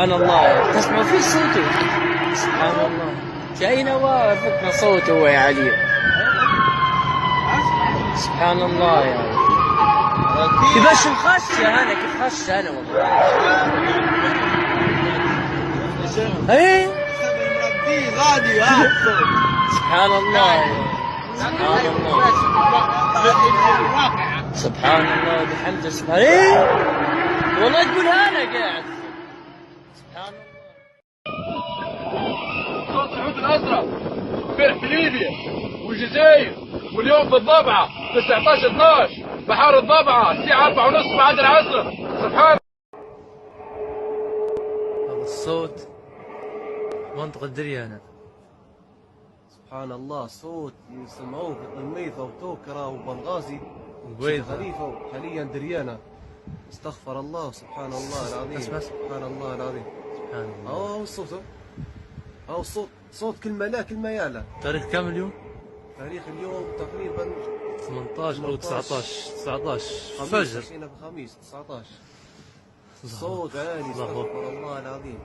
سبحان الله، تسمع في صوته. سبحان الله، جاينا وافقنا صوته هو يا علي. سبحان الله يا علي. كيفاش نخش انا، كيف خش انا والله. ايه غادي سبحان الله يا. سبحان الله، سبحان الله وبحمده. سبحان ايه والله تقولها انا قاعد. سبحان الله. صوت الحوت الازرق امبارح في ليبيا والجزائر، واليوم في الضبعه في 19/12 بحار الضبعه الساعه 4:30 بعد العصر. سبحان هذا الصوت منطقة دريانة. سبحان الله، صوت يسمعوه في قميطة وتوكرة وبنغازي وبيضة خليفة وحاليا دريانة. استغفر الله، سبحان الله العظيم. اسمع. سبحان الله العظيم. سبحان الله. أهو الصوت، أهو الصوت، صوت كلمة لا كلمة يعلى. تاريخ كم اليوم؟ تاريخ اليوم تقريبا 18 أو 19 خميس، فجر. مشينا بخميس 19. صوت عالي، استغفر الله العظيم.